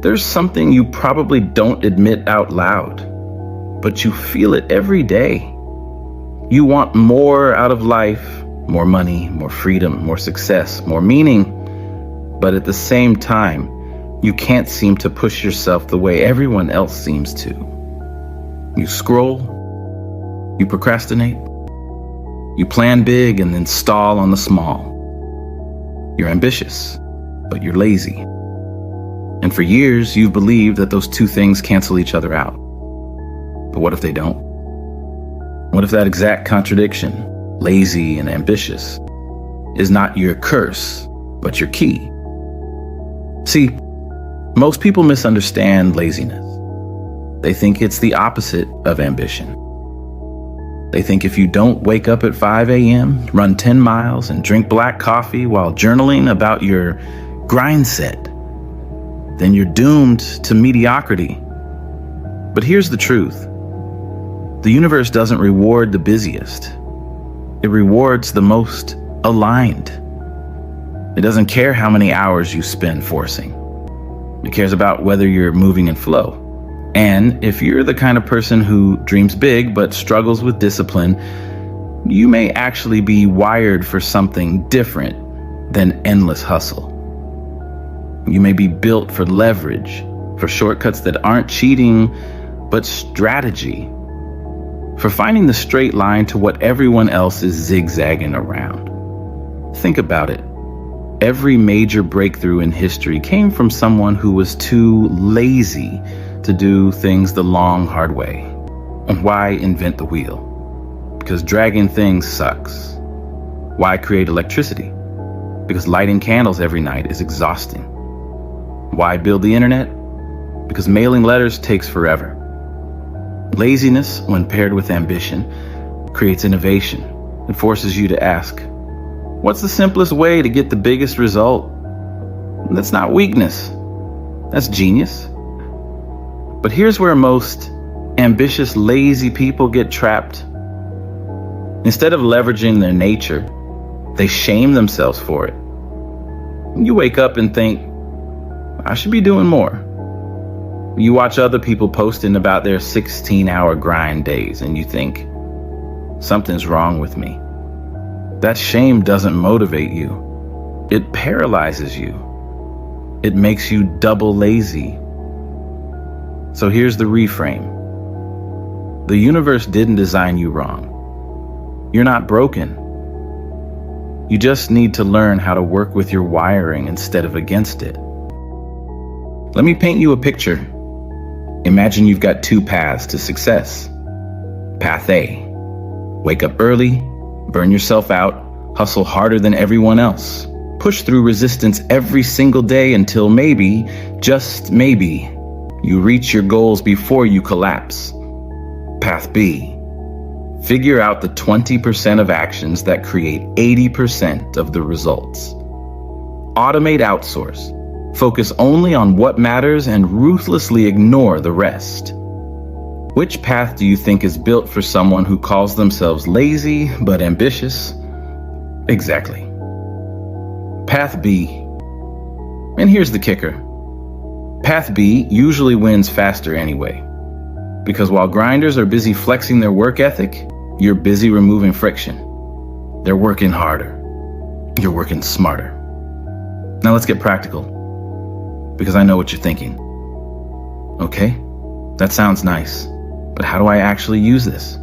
There's something you probably don't admit out loud, but you feel it every day. You want more out of life, more money, more freedom, more success, more meaning. But at the same time, you can't seem to push yourself the way everyone else seems to. You scroll, you procrastinate, you plan big and then stall on the small. You're ambitious, but you're lazy. And for years, you've believed that those two things cancel each other out. But what if they don't? What if that exact contradiction, lazy and ambitious, is not your curse, but your key? See, most people misunderstand laziness. They think it's the opposite of ambition. They think if you don't wake up at 5 a.m., run 10 miles, and drink black coffee while journaling about your grind set, then you're doomed to mediocrity. But here's the truth. The universe doesn't reward the busiest. It rewards the most aligned. It doesn't care how many hours you spend forcing. It cares about whether you're moving in flow. And if you're the kind of person who dreams big but struggles with discipline, you may actually be wired for something different than endless hustle. You may be built for leverage, for shortcuts that aren't cheating, but strategy, for finding the straight line to what everyone else is zigzagging around. Think about it. Every major breakthrough in history came from someone who was too lazy to do things the long, hard way. And why invent the wheel? Because dragging things sucks. Why create electricity? Because lighting candles every night is exhausting. Why build the internet? Because mailing letters takes forever. Laziness, when paired with ambition, creates innovation. It forces you to ask, what's the simplest way to get the biggest result? That's not weakness. That's genius. But here's where most ambitious, lazy people get trapped. Instead of leveraging their nature, they shame themselves for it. You wake up and think, I should be doing more. You watch other people posting about their 16-hour grind days and you think, something's wrong with me. That shame doesn't motivate you. It paralyzes you. It makes you double lazy. So here's the reframe. The universe didn't design you wrong. You're not broken. You just need to learn how to work with your wiring instead of against it. Let me paint you a picture. Imagine you've got two paths to success. Path A, wake up early, burn yourself out, hustle harder than everyone else, push through resistance every single day until maybe, just maybe, you reach your goals before you collapse. Path B, figure out the 20% of actions that create 80% of the results. Automate, outsource. Focus only on what matters and ruthlessly ignore the rest. Which path do you think is built for someone who calls themselves lazy but ambitious? Exactly. Path B. And here's the kicker. Path B usually wins faster anyway. Because while grinders are busy flexing their work ethic, you're busy removing friction. They're working harder. You're working smarter. Now let's get practical. Because I know what you're thinking. Okay, that sounds nice, but how do I actually use this?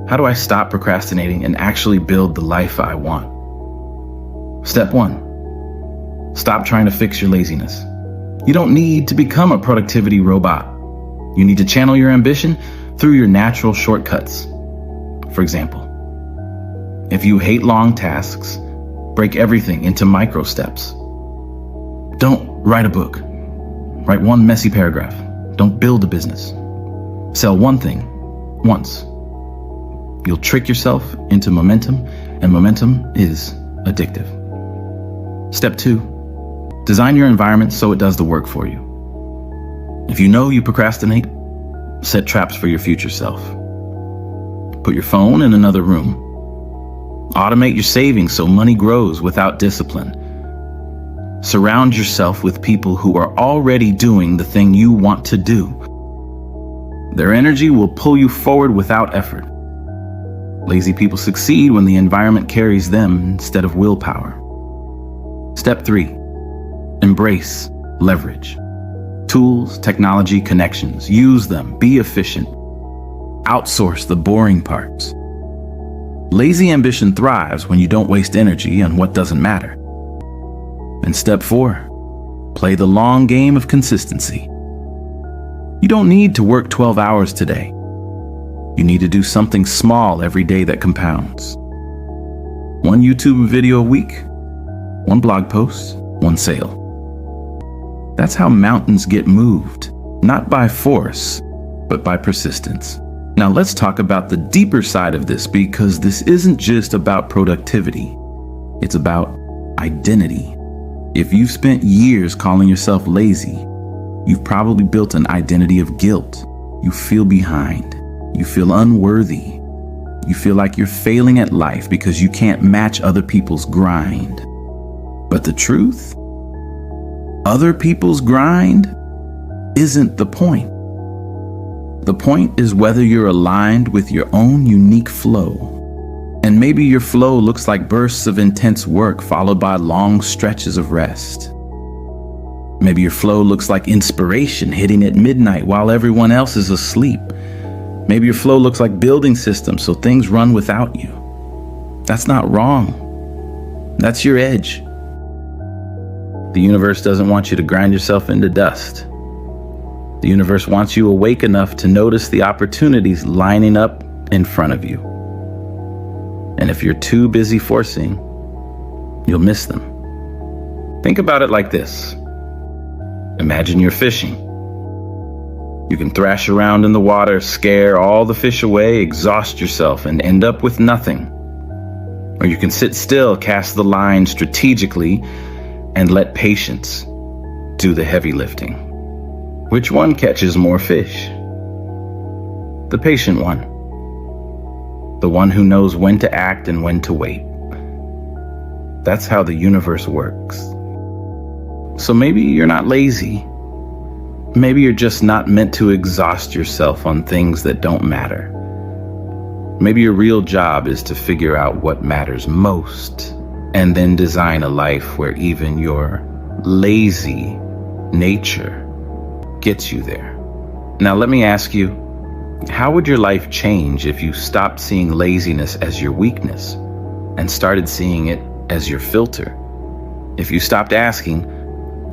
How do I stop procrastinating and actually build the life I want? Step 1, stop trying to fix your laziness. You don't need to become a productivity robot. You need to channel your ambition through your natural shortcuts. For example, if you hate long tasks, break everything into micro steps. Don't write a book. Write one messy paragraph. Don't build a business. Sell one thing once. You'll trick yourself into momentum, and momentum is addictive. Step 2, design your environment so it does the work for you. If you know you procrastinate, set traps for your future self. Put your phone in another room. Automate your savings so money grows without discipline. Surround yourself with people who are already doing the thing you want to do. Their energy will pull you forward without effort. Lazy people succeed when the environment carries them instead of willpower. Step 3. Embrace leverage. Tools, technology, connections. Use them. Be efficient. Outsource the boring parts. Lazy ambition thrives when you don't waste energy on what doesn't matter. And step 4, play the long game of consistency. You don't need to work 12 hours today. You need to do something small every day that compounds. 1 YouTube video a week, 1 blog post, 1 sale. That's how mountains get moved, not by force, but by persistence. Now let's talk about the deeper side of this, because this isn't just about productivity. It's about identity. If you've spent years calling yourself lazy, you've probably built an identity of guilt. You feel behind. You feel unworthy. You feel like you're failing at life because you can't match other people's grind. But the truth? Other people's grind isn't the point. The point is whether you're aligned with your own unique flow. And maybe your flow looks like bursts of intense work followed by long stretches of rest. Maybe your flow looks like inspiration hitting at midnight while everyone else is asleep. Maybe your flow looks like building systems so things run without you. That's not wrong. That's your edge. The universe doesn't want you to grind yourself into dust. The universe wants you awake enough to notice the opportunities lining up in front of you. And if you're too busy forcing, you'll miss them. Think about it like this. Imagine you're fishing. You can thrash around in the water, scare all the fish away, exhaust yourself, and end up with nothing. Or you can sit still, cast the line strategically, and let patience do the heavy lifting. Which one catches more fish? The patient one. The one who knows when to act and when to wait. That's how the universe works. So maybe you're not lazy. Maybe you're just not meant to exhaust yourself on things that don't matter. Maybe your real job is to figure out what matters most and then design a life where even your lazy nature gets you there. Now let me ask you, how would your life change if you stopped seeing laziness as your weakness and started seeing it as your filter? If you stopped asking,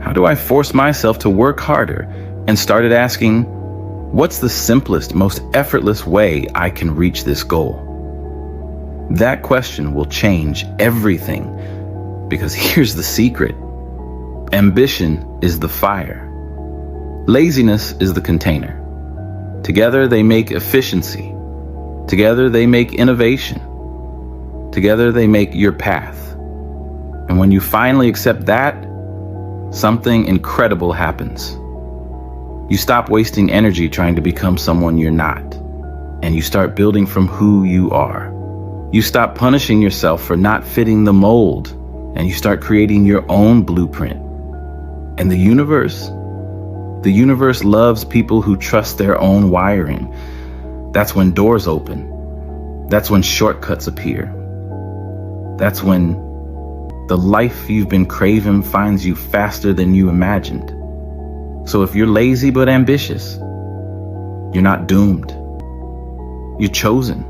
how do I force myself to work harder, and started asking, what's the simplest, most effortless way I can reach this goal? That question will change everything, because here's the secret. Ambition is the fire. Laziness is the container. Together they make efficiency. Together they make innovation. Together they make your path. And when you finally accept that, something incredible happens. You stop wasting energy trying to become someone you're not, and you start building from who you are. You stop punishing yourself for not fitting the mold, and you start creating your own blueprint. And the universe loves people who trust their own wiring. That's when doors open. That's when shortcuts appear. That's when the life you've been craving finds you faster than you imagined. So if you're lazy but ambitious, you're not doomed. You're chosen.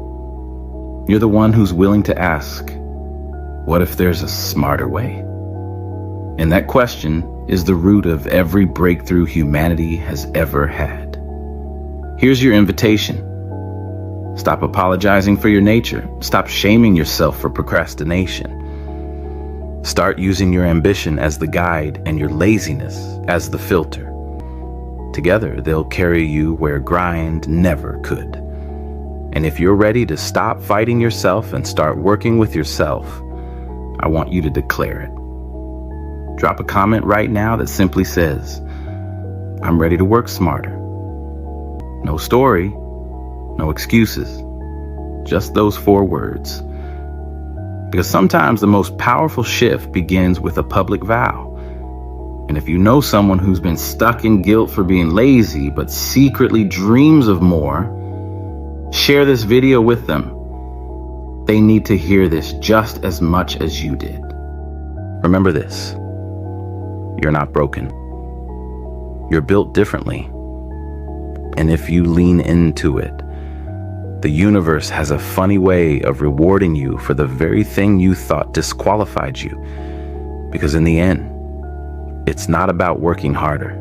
You're the one who's willing to ask, what if there's a smarter way? And that question is the root of every breakthrough humanity has ever had. Here's your invitation. Stop apologizing for your nature. Stop shaming yourself for procrastination. Start using your ambition as the guide and your laziness as the filter. Together, they'll carry you where grind never could. And if you're ready to stop fighting yourself and start working with yourself, I want you to declare it. Drop a comment right now that simply says, I'm ready to work smarter. No story, no excuses, just those 4 words. Because sometimes the most powerful shift begins with a public vow. And if you know someone who's been stuck in guilt for being lazy but secretly dreams of more, share this video with them. They need to hear this just as much as you did. Remember this: you're not broken. You're built differently. And if you lean into it, the universe has a funny way of rewarding you for the very thing you thought disqualified you. Because in the end, it's not about working harder.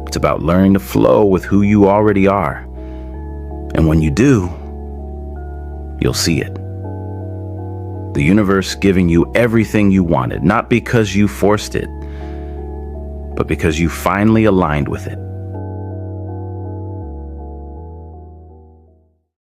It's about learning to flow with who you already are. And when you do, you'll see it. The universe giving you everything you wanted, not because you forced it, but because you finally aligned with it.